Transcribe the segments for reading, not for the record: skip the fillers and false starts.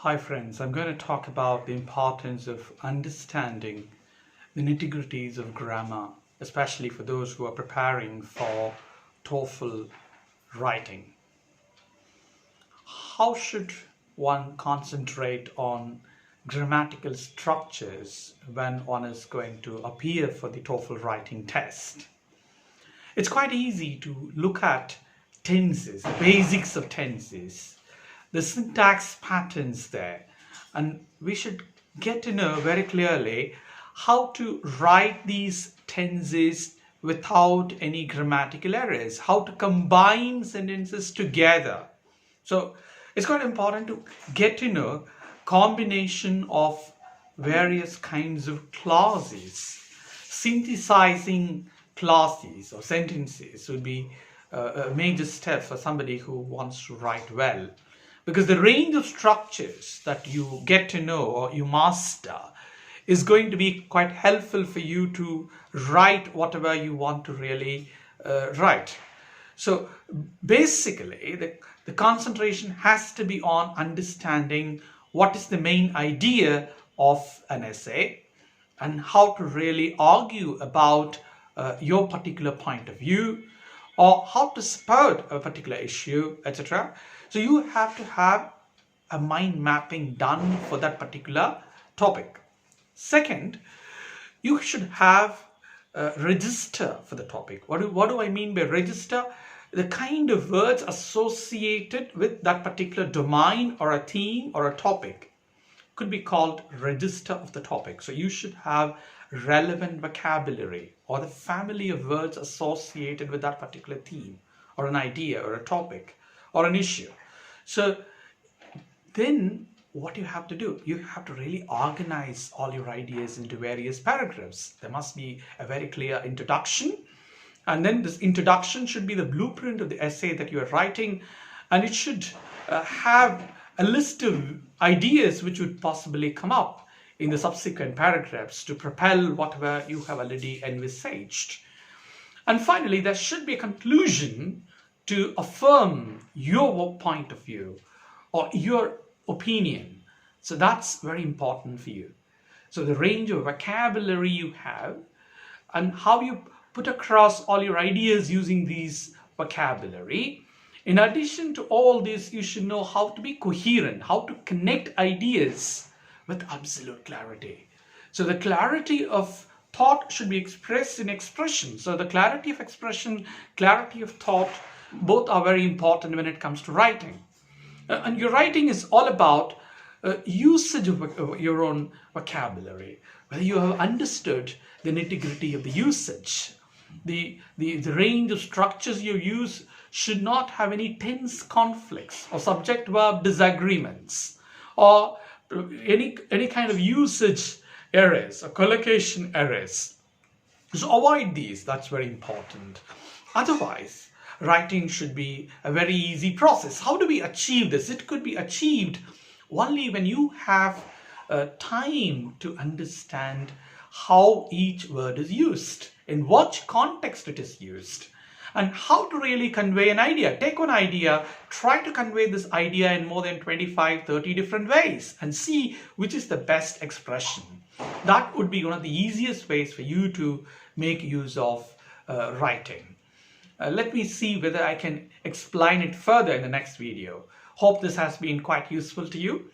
Hi friends, I'm going to talk about the importance of understanding the nitty-gritties of grammar, especially for those who are preparing for TOEFL writing. How should one concentrate on grammatical structures when one is going to appear for the TOEFL writing test? It's quite easy to look at tenses, the basics of tenses, the syntax patterns there, and we should get to know very clearly how to write these tenses without any grammatical errors, how to combine sentences together. So it's quite important to get to know combination of various kinds of clauses. Synthesizing clauses or sentences would be a major step for somebody who wants to write well, because the range of structures that you get to know or you master is going to be quite helpful for you to write whatever you want to really write. So basically the concentration has to be on understanding what is the main idea of an essay and how to really argue about your particular point of view, or how to support a particular issue, etc. So you have to have a mind mapping done for that particular topic. Second, you should have a register for the topic. What do I mean by register? The kind of words associated with that particular domain or a theme or a topic could be called register of the topic. So you should have relevant vocabulary or the family of words associated with that particular theme or an idea or a topic or an issue. So then what you have to do, you have to really organize all your ideas into various paragraphs. There must be a very clear introduction, and then this introduction should be the blueprint of the essay that you are writing, and it should have a list of ideas which would possibly come up in the subsequent paragraphs to propel whatever you have already envisaged. And finally, there should be a conclusion to affirm your point of view or your opinion. So that's very important for you. So the range of vocabulary you have and how you put across all your ideas using these vocabulary. In addition to all this, you should know how to be coherent, how to connect ideas with absolute clarity. So the clarity of thought should be expressed in expression. So the clarity of expression, clarity of thought, both are very important when it comes to writing. And your writing is all about usage of your own vocabulary, whether you have understood the nitty-gritty of the usage. The range of structures you use should not have any tense conflicts or subject-verb disagreements or any kind of usage errors or collocation errors. So avoid these, that's very important. Otherwise, writing should be a very easy process. How do we achieve this? It could be achieved only when you have time to understand how each word is used, in what context it is used, and how to really convey an idea. Take one idea, try to convey this idea in more than 25, 30 different ways and see which is the best expression. That would be one of the easiest ways for you to make use of writing. Let me see whether I can explain it further in the next video. Hope this has been quite useful to you.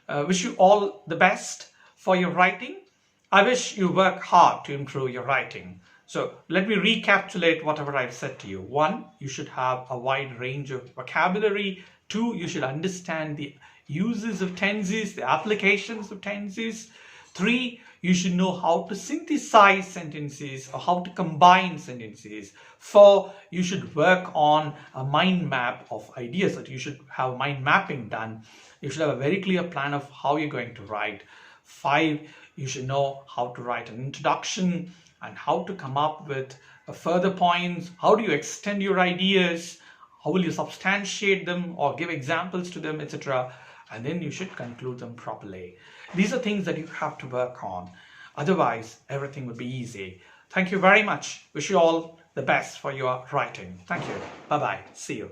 Wish you all the best for your writing. I wish you work hard to improve your writing. So let me recapitulate whatever I've said to you. 1, you should have a wide range of vocabulary. 2, you should understand the uses of tenses, the applications of tenses. 3, you should know how to synthesize sentences or how to combine sentences. 4, you should work on a mind map of ideas, that you should have mind mapping done. You should have a very clear plan of how you're going to write. 5, you should know how to write an introduction and how to come up with further points. How do you extend your ideas? How will you substantiate them or give examples to them, etc.? And then you should conclude them properly. These are things that you have to work on. Otherwise, everything would be easy. Thank you very much. Wish you all the best for your writing. Thank you. Bye-bye. See you.